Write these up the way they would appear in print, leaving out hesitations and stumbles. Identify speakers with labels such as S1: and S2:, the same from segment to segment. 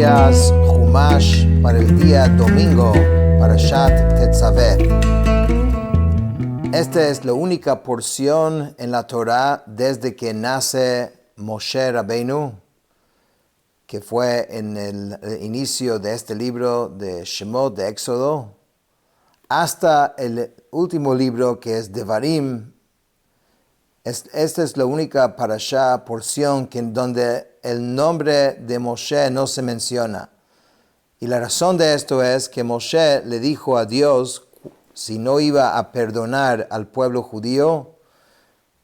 S1: días, Humash para el día domingo, Parashat Tetzaveh. Esta es la única porción en la Torah desde que nace Moshe Rabbeinu, que fue en el inicio de este libro de Shemot, de Éxodo, hasta el último libro que es Devarim. Esta es la única parashá, porción, donde el nombre de Moshe no se menciona. Y la razón de esto es que Moshe le dijo a Dios, si no iba a perdonar al pueblo judío,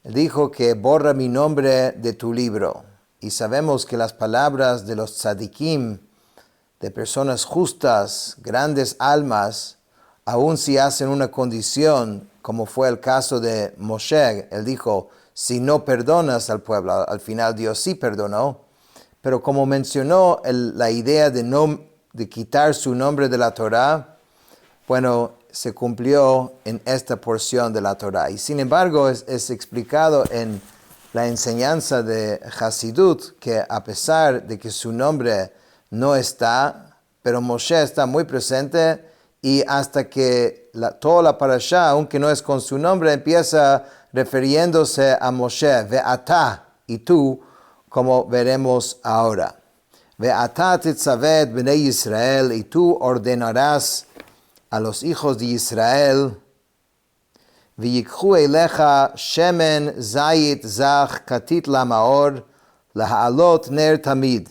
S1: dijo que borra mi nombre de tu libro. Y sabemos que las palabras de los tzadikim, de personas justas, grandes almas, aun si hacen una condición, como fue el caso de Moshe, él dijo, si no perdonas al pueblo, al final Dios sí perdonó, pero como mencionó la idea de quitar su nombre de la Torah, bueno, se cumplió en esta porción de la Torah. Y sin embargo, es explicado en la enseñanza de Hasidut, que a pesar de que su nombre no está, pero Moshe está muy presente, y hasta que toda la parashá, aunque no es con su nombre, empieza refiriéndose a Moshe, ve'atá, y tú, como veremos ahora. Ve'atá tetzaveh bnei Israel, y tú ordenarás a los hijos de Israel, v'yikhu elecha shemen zayit zach katit lamaor, laha'alot ner tamid,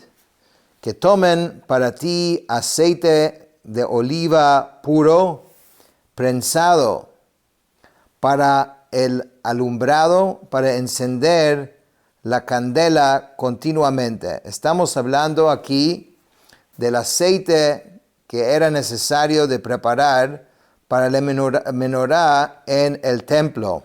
S1: que tomen para ti aceite de oliva puro, prensado, para el alumbrado, para encender la candela continuamente. Estamos hablando aquí del aceite que era necesario de preparar para la menorá en el templo.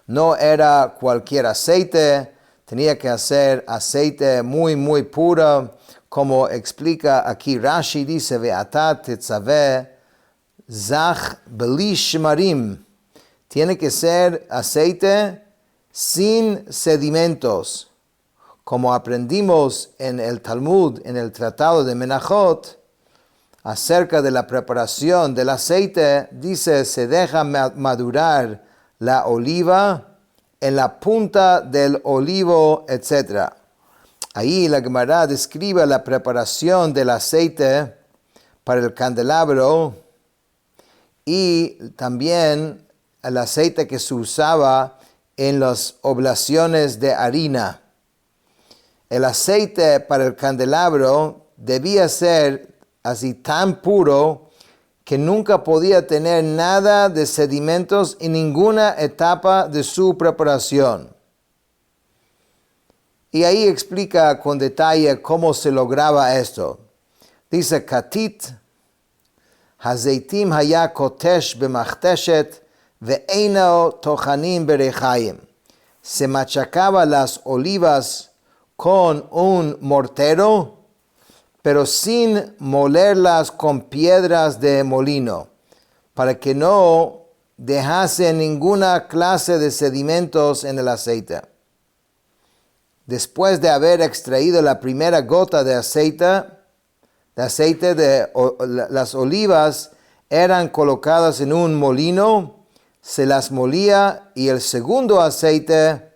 S1: No era cualquier aceite, tenía que ser aceite muy puro, como explica aquí Rashi, dice, ve'atá tetzaveh zach beli shmarim. Tiene que ser aceite sin sedimentos. Como aprendimos en el Talmud, en el Tratado de Menachot, acerca de la preparación del aceite, dice, se deja madurar la oliva en la punta del olivo, etc. Ahí la Gemara describe la preparación del aceite para el candelabro y también el aceite que se usaba en las oblaciones de harina. El aceite para el candelabro debía ser así tan puro que nunca podía tener nada de sedimentos en ninguna etapa de su preparación. Y ahí explica con detalle cómo se lograba esto. Dice, Katit, hazeitim haya kotesh b'machteshet ve'eino tochanim berechayim. Se machacaba las olivas con un mortero, pero sin molerlas con piedras de molino, para que no dejase ninguna clase de sedimentos en el aceite. Después de haber extraído la primera gota de aceite las olivas eran colocadas en un molino, se las molía y el segundo aceite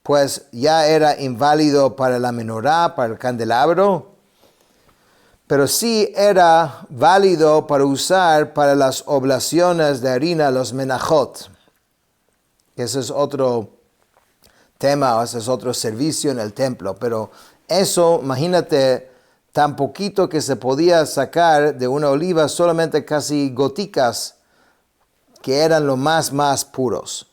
S1: pues ya era inválido para la menorá, para el candelabro, pero sí era válido para usar para las oblaciones de harina, los menachot. Ese es otro tema, ese es otro servicio en el templo, pero eso, imagínate, tan poquito que se podía sacar de una oliva, solamente casi goticas, que eran lo más puros.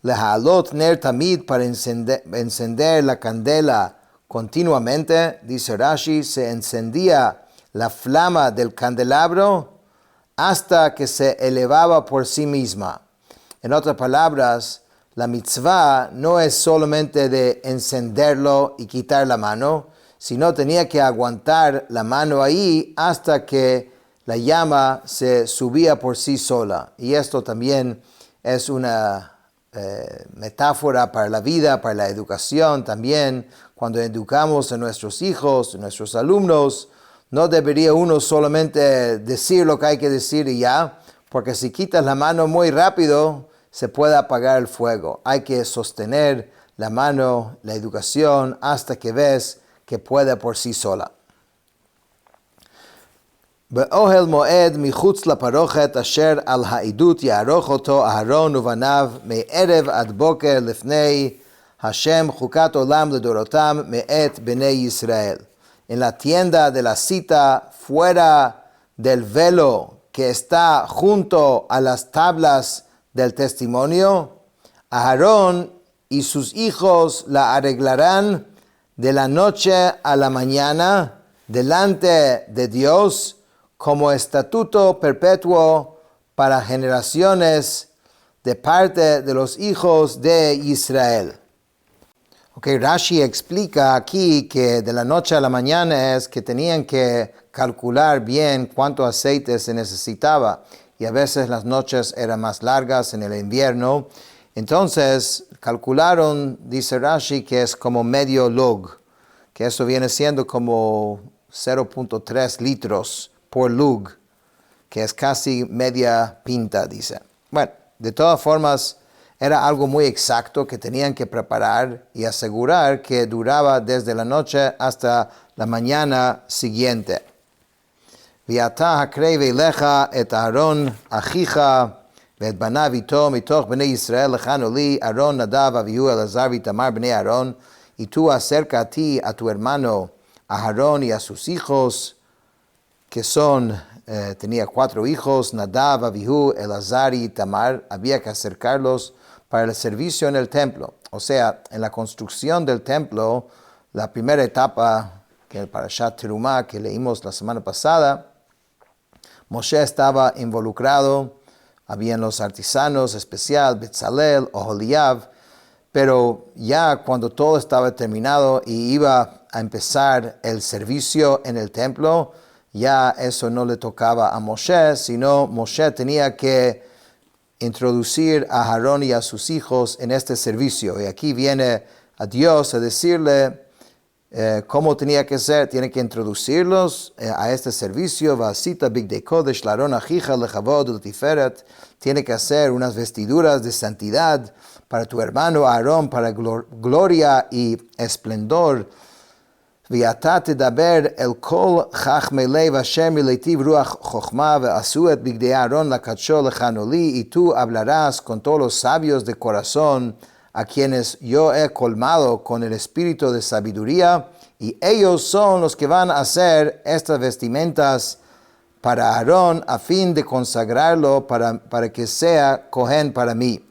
S1: Lehalot ner tamid, para encender la candela continuamente, dice Rashi, se encendía la flama del candelabro hasta que se elevaba por sí misma. En otras palabras, la mitzvah no es solamente de encenderlo y quitar la mano, sino tenía que aguantar la mano ahí hasta que la llama se subía por sí sola. Y esto también es una metáfora para la vida, para la educación también. Cuando educamos a nuestros hijos, a nuestros alumnos, no debería uno solamente decir lo que hay que decir y ya, porque si quitas la mano muy rápido, se puede apagar el fuego. Hay que sostener la mano, la educación, hasta que ves que puede por sí sola. באוהל מועד מחוץ לפרוכת אשר על העדות יערוך אותו אהרון ובניו מערב עד בוקר לפני השם חוקת עולם לדורותם מאת בני ישראל. En la tienda de la cita fuera del velo que está junto a las tablas del testimonio, Aarón y sus hijos la arreglarán de la noche a la mañana delante de Dios como estatuto perpetuo para generaciones de parte de los hijos de Israel. Rashi explica aquí que de la noche a la mañana es que tenían que calcular bien cuánto aceite se necesitaba y a veces las noches eran más largas en el invierno. Entonces calcularon, dice Rashi, que es como medio log, que eso viene siendo como 0.3 litros por lug, que es casi media pinta, dice. Bueno, de todas formas, era algo muy exacto que tenían que preparar y asegurar que duraba desde la noche hasta la mañana siguiente. Viata הקרב אליך את אהרון אחיך ואת בניו איתו מתוך בני ישראל לכנו לי אהרון נדב אביהו אלעזר ואיתמר בני אהרון y tú acerca a ti a tu hermano Aarón y a sus hijos que son tenía 4 hijos, Nadab, Abihu, Elazar y Tamar. Había que acercarlos para el servicio en el templo. O sea, en la construcción del templo, la primera etapa, que el Parashat Terumah que leímos la semana pasada, Moshe estaba involucrado, habían los artesanos especial, Betzalel, Oholiab, pero ya cuando todo estaba terminado y iba a empezar el servicio en el templo, ya eso no le tocaba a Moshe, sino Moshe tenía que introducir a Aarón y a sus hijos en este servicio. Y aquí viene a Dios a decirle cómo tenía que ser. Tiene que introducirlos a este servicio. Vasita bigdei kodesh la'aron achija lechavod u'tiferet. Tiene que hacer unas vestiduras de santidad para tu hermano Aarón, para gloria y esplendor. ואתה תדבר אל כל חכמי לב אשר מלהיטיב רוח חוכמה ועשו את בגדי אהרון לקדשו לכנו לי y tú hablarás con todos los sabios de corazón a quienes yo he colmado con el espíritu de sabiduría y ellos son los que van a hacer estas vestimentas para Aarón a fin de consagrarlo para que sea Cohen para mí.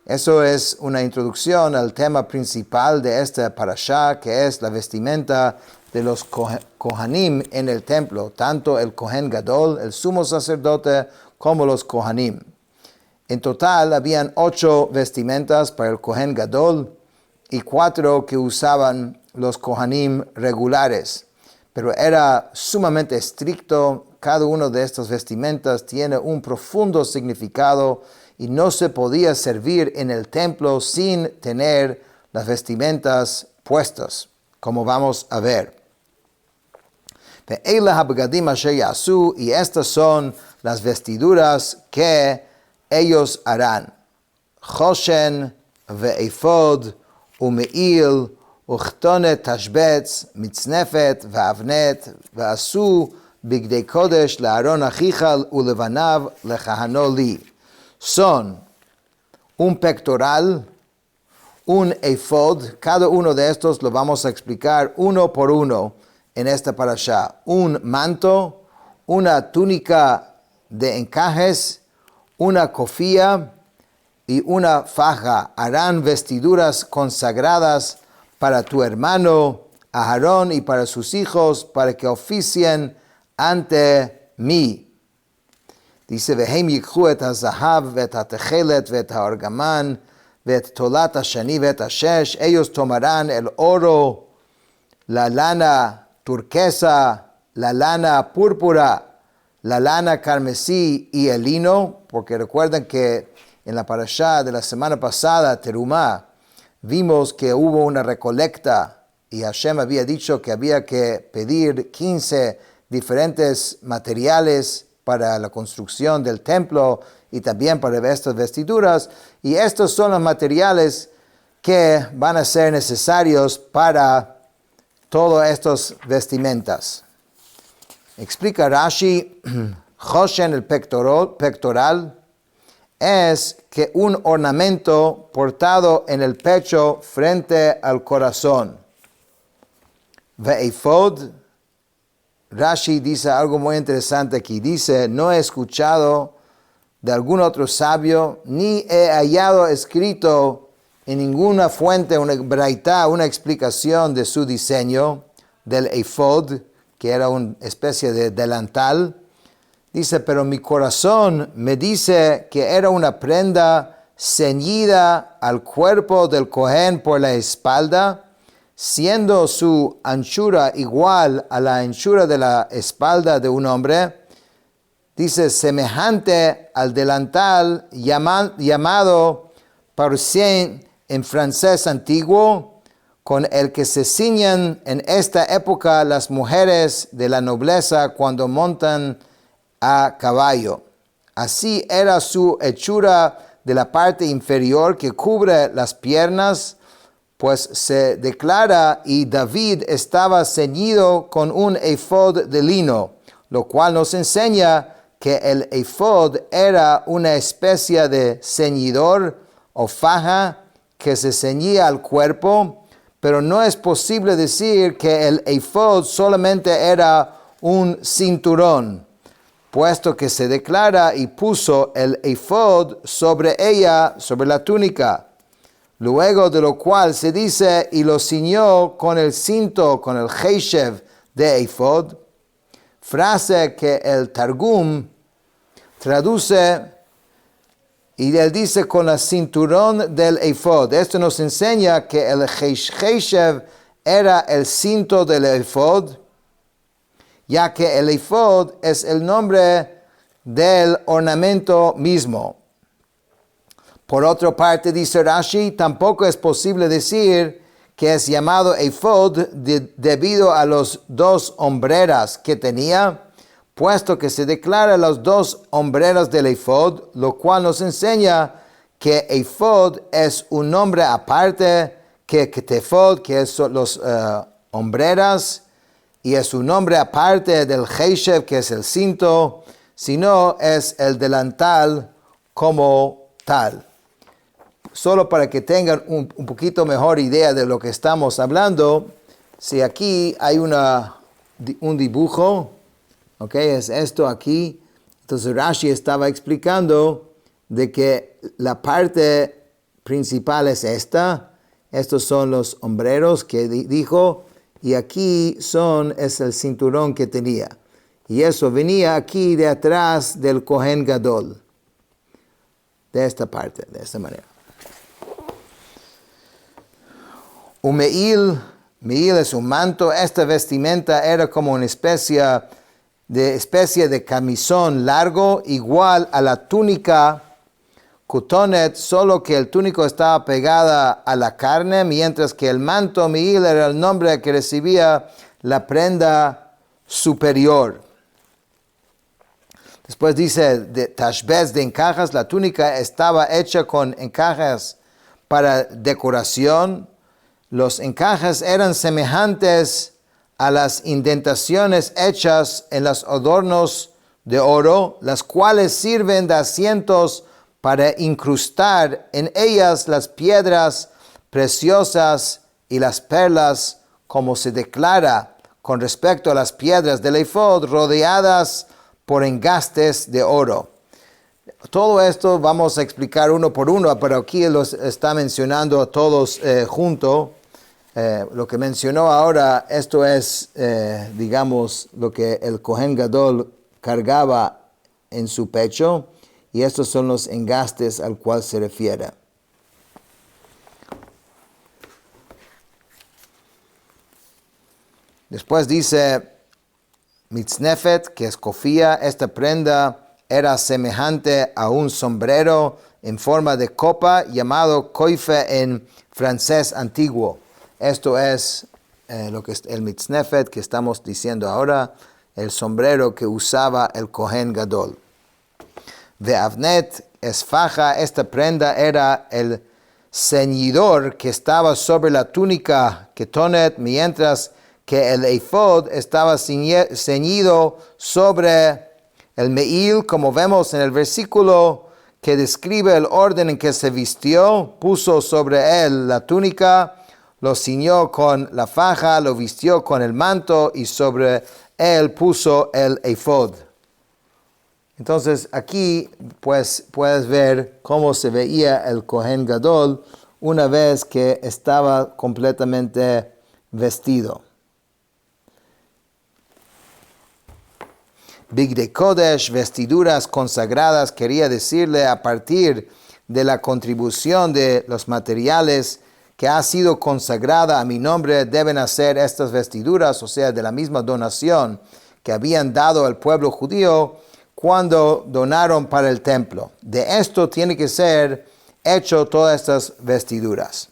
S1: Eso es una introducción al tema principal de esta parashá, que es la vestimenta de los Kohanim en el templo, tanto el Kohen Gadol, el sumo sacerdote, como los Kohanim. En total, habían 8 vestimentas para el Kohen Gadol y 4 que usaban los Kohanim regulares. Pero era sumamente estricto. Cada uno de estas vestimentas tiene un profundo significado y no se podía servir en el templo sin tener las vestimentas puestas, como vamos a ver. Y estas son las vestiduras que ellos harán. Choshen ve'efod umeil uchtonet tashbetz mitznefet ve'avnet ve'asu bigdei kodesh la'aron achicha ulevanav lechahano li. Son un pectoral, un efod, cada uno de estos lo vamos a explicar uno por uno en esta parashá. Un manto, una túnica de encajes, una cofía y una faja. Harán vestiduras consagradas para tu hermano Aarón y para sus hijos, para que oficien ante mí. Dice, והם ייקחו את הזהב ואת התכלת ואת הארגמן ואת תולת השני ואת השש, ellos tomarán el oro, la lana turquesa, la lana púrpura, la lana carmesí y el lino, porque recuerden que en la parashá de la semana pasada, Terumá, vimos que hubo una recolecta y Hashem había dicho que había que pedir 15 diferentes materiales para la construcción del templo y también para estas vestiduras. Y estos son los materiales que van a ser necesarios para todas estas vestimentas. Explica Rashi, Choshen, el pectoral, es que un ornamento portado en el pecho frente al corazón. Ve'efod, Rashi dice algo muy interesante aquí. Dice, no he escuchado de algún otro sabio, ni he hallado escrito en ninguna fuente, una braitá, una explicación de su diseño, del efod, que era una especie de delantal. Dice, pero mi corazón me dice que era una prenda ceñida al cuerpo del Cohen por la espalda, siendo su anchura igual a la anchura de la espalda de un hombre. Dice, semejante al delantal llamado parsien en francés antiguo, con el que se ciñen en esta época las mujeres de la nobleza cuando montan a caballo. Así era su hechura de la parte inferior que cubre las piernas, pues se declara, y David estaba ceñido con un efod de lino, lo cual nos enseña que el efod era una especie de ceñidor o faja que se ceñía al cuerpo, pero no es posible decir que el efod solamente era un cinturón, puesto que se declara y puso el efod sobre ella, sobre la túnica. Luego de lo cual se dice, y lo ciñó con el cinto, con el jeshev de efod, frase que el Targum traduce, y él dice con el cinturón del efod. Esto nos enseña que el jeshev era el cinto del efod, ya que el efod es el nombre del ornamento mismo. Por otra parte, dice Rashi, tampoco es posible decir que es llamado efod debido a los dos hombreras que tenía, puesto que se declara las dos hombreras del efod, lo cual nos enseña que efod es un nombre aparte que ketefod, que es los hombreras, y es un nombre aparte del jeshev, que es el cinto, sino es el delantal como tal. Solo para que tengan un poquito mejor idea de lo que estamos hablando, si aquí hay un dibujo, ¿ok? Es esto aquí. Entonces Rashi estaba explicando de que la parte principal es esta. Estos son los hombreros que dijo, y aquí es el cinturón que tenía. Y eso venía aquí de atrás del Kohen Gadol. De esta parte, de esta manera. Un me'il es un manto. Esta vestimenta era como una especie de camisón largo, igual a la túnica kutonet, solo que el túnico estaba pegada a la carne, mientras que el manto me'il era el nombre que recibía la prenda superior. Después dice, de tashbez, de encajes, la túnica estaba hecha con encajes para decoración. Los encajes eran semejantes a las indentaciones hechas en los adornos de oro, las cuales sirven de asientos para incrustar en ellas las piedras preciosas y las perlas, como se declara con respecto a las piedras del efod, rodeadas por engastes de oro. Todo esto vamos a explicar uno por uno, pero aquí los está mencionando a todos juntos. Lo que mencionó ahora, esto es, digamos, lo que el Kohen Gadol cargaba en su pecho, y estos son los engastes al cual se refiere. Después dice, mitznefet, que es cofía, esta prenda era semejante a un sombrero en forma de copa llamado coife en francés antiguo. Esto es lo que es el mitznefet que estamos diciendo ahora, el sombrero que usaba el Kohen Gadol. Ve'avnet es faja, esta prenda era el ceñidor que estaba sobre la túnica ketonet, mientras que el ephod estaba ceñido sobre el meil, como vemos en el versículo que describe el orden en que se vistió, puso sobre él la túnica, lo ciñó con la faja, lo vistió con el manto y sobre él puso el ephod. Entonces aquí pues puedes ver cómo se veía el Kohen Gadol una vez que estaba completamente vestido. Bigdei Kodesh, vestiduras consagradas, quería decirle a partir de la contribución de los materiales que ha sido consagrada a mi nombre, deben hacer estas vestiduras, o sea, de la misma donación que habían dado al pueblo judío cuando donaron para el templo. De esto tiene que ser hecho todas estas vestiduras.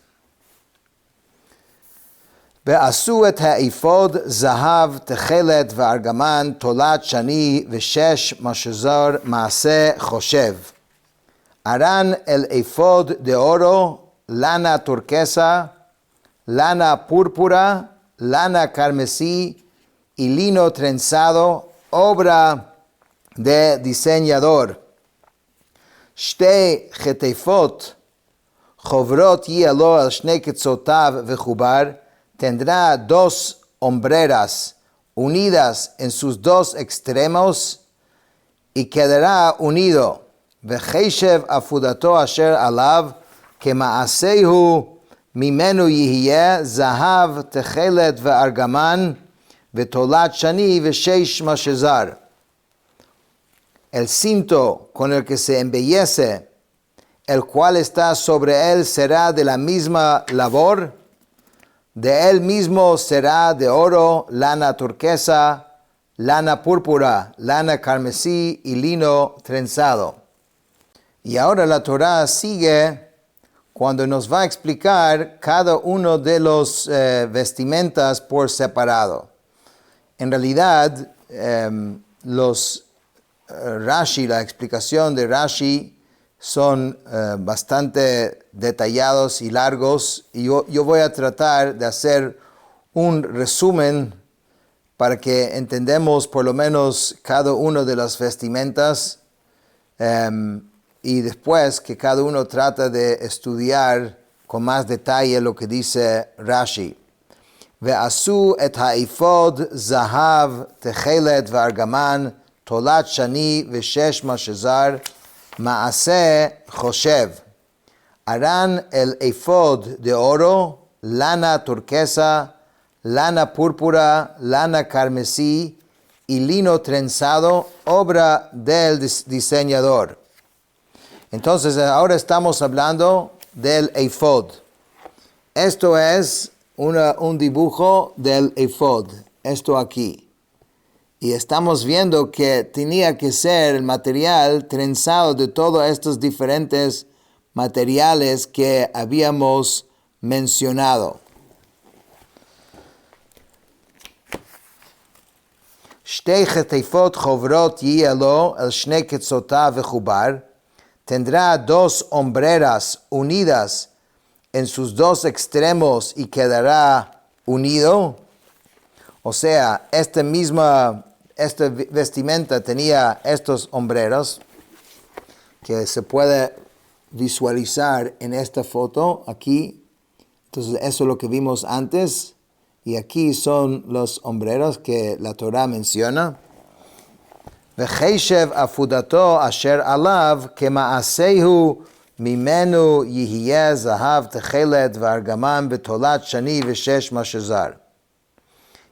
S1: ועשו את האפוד זהב תכלת וארגמן תולת שני ושש משזר מעשה חושב. harán el efod de oro, lana turquesa, lana púrpura, lana carmesí y lino trenzado, obra de diseñador. Shte chetefot, chovrot yalo al shnei ketzotav vechubar, tendrá dos hombreras unidas en sus dos extremos y quedará unido. Vecheshev afudato asher alav, kemaasehu mimenu yihye zahav techelet ve'argaman vetolat shani vesheish mashezar. El cinto con el que se embellece, el cual está sobre él, será de la misma labor. De él mismo será de oro, lana turquesa, lana púrpura, lana carmesí y lino trenzado. Y ahora la Torá sigue cuando nos va a explicar cada uno de los vestimentas por separado. En realidad, Rashi, la explicación de Rashi, son bastante detallados y largos, y yo voy a tratar de hacer un resumen para que entendamos por lo menos cada uno de las vestimentas, y después que cada uno trata de estudiar con más detalle lo que dice Rashi. Ve'asu et ha'ifod zahav techelet ve'argaman tolat shani ve'shesh mashezar Maase Joshev. Harán el efod de oro, lana turquesa, lana púrpura, lana carmesí y lino trenzado, obra del diseñador. Entonces ahora estamos hablando del efod. Esto es un dibujo del efod, esto aquí. Y estamos viendo que tenía que ser el material trenzado de todos estos diferentes materiales que habíamos mencionado. Shtei chetefot chovrot yiyalo el shnei ketzotav vechubar, tendrá dos hombreras unidas en sus dos extremos y quedará unido. O sea, esta vestimenta tenía estos hombreros que se puede visualizar en esta foto aquí. Entonces eso es lo que vimos antes, y aquí son los hombreros que la Torah menciona. Vecheshev afudato asher alav kemaasehu mimenu yihye zahav techelet ve'argaman betolat shani veshesh mashezar.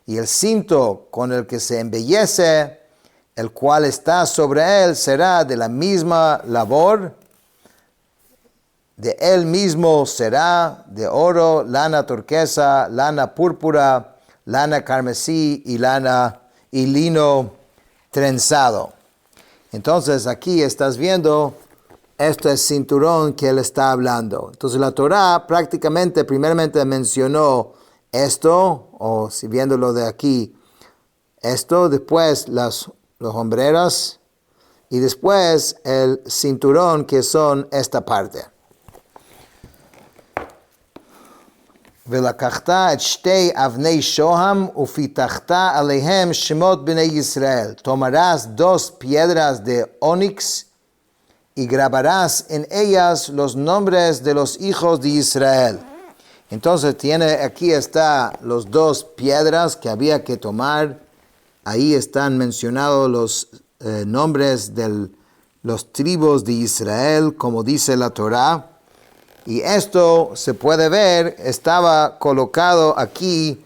S1: Y el cinto con el que se embellece, el cual está sobre él, será de la misma labor. De él mismo será de oro, lana turquesa, lana púrpura, lana carmesí y lino trenzado. Entonces aquí estás viendo este cinturón que él está hablando. Entonces la Torá prácticamente primeramente mencionó esto, o si viéndolo de aquí, esto, después las hombreras y después el cinturón que son esta parte. ולקחת את שתי אבני שוהם ופיתחת עליהם שמות בני ישראל. Tomarás dos piedras de onix y grabarás en ellas los nombres de los hijos de Israel. Entonces aquí está los dos piedras que había que tomar. Ahí están mencionados los nombres de los tribus de Israel, como dice la Torá. Y esto se puede ver, estaba colocado aquí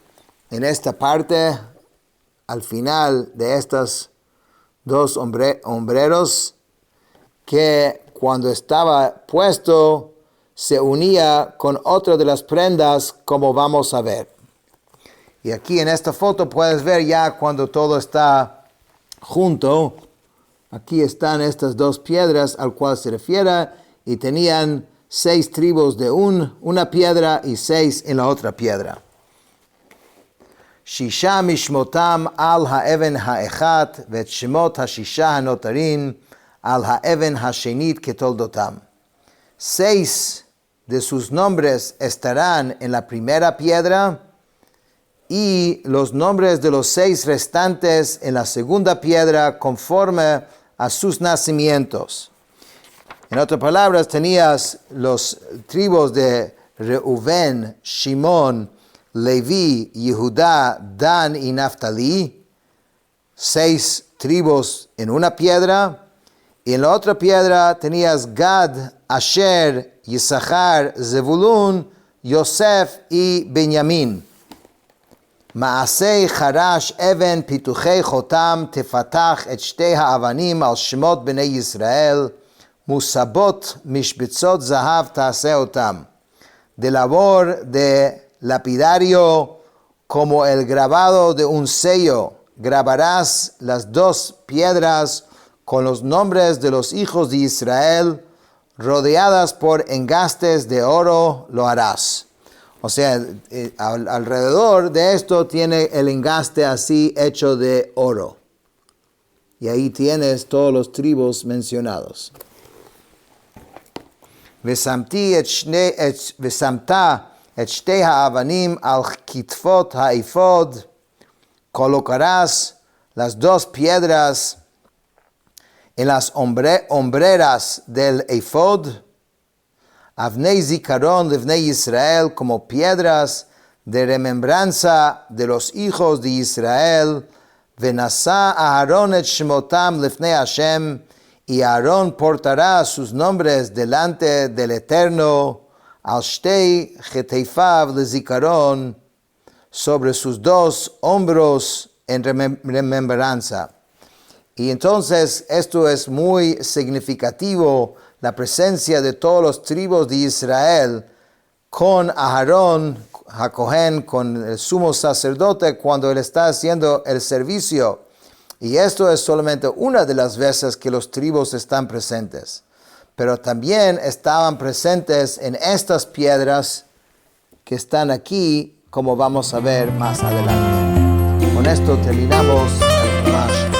S1: en esta parte, al final de estas dos hombreros, que cuando estaba puesto se unía con otra de las prendas, como vamos a ver. Y aquí en esta foto puedes ver ya cuando todo está junto. Aquí están estas dos piedras al cual se refiere y tenían 6 tribus de una piedra y 6 en la otra piedra. Shisha mishmotam al haeven haechat vet shemot hashisha hanotarin al haeven hashenit ketoldotam. 6 de sus nombres estarán en la primera piedra y los nombres de los 6 restantes en la segunda piedra conforme a sus nacimientos. En otras palabras, tenías los tribus de Reuven, Shimón, Leví, Yehudá, Dan y Naftali, 6 tribus en una piedra, y en la otra piedra tenías Gad, Asher, Yisachar, Zebulun, Yosef y Benjamín. Maasei Harash Even Pituchei Chotam Tefatach et Shtei Ha'avanim al Shemot Bnei Yisrael Musabot Mishbetzot Zahav Taaseh Otam. De labor de lapidario como el grabado de un sello, grabarás las 2 piedras con los nombres de los hijos de Israel, rodeadas por engastes de oro lo harás. O sea, alrededor de esto tiene el engaste así hecho de oro. Y ahí tienes todos los tribus mencionados. ושמת את שתי האבנים על כתפות האפוד, colocarás las 2 piedras en las hombreras del efod, avnei zikaron levnei Israel, como piedras de remembranza de los hijos de Israel, venasá Aarón et shemotam lefnei Hashem, y Aarón portará sus nombres delante del Eterno, al shtei cheteifav lezikaron, sobre sus 2 hombros en remembranza. Y entonces esto es muy significativo, la presencia de todos los tribus de Israel con Aarón, Jacohen, con el sumo sacerdote cuando él está haciendo el servicio. Y esto es solamente una de las veces que los tribus están presentes. Pero también estaban presentes en estas piedras que están aquí, como vamos a ver más adelante. Con esto terminamos el Chumash.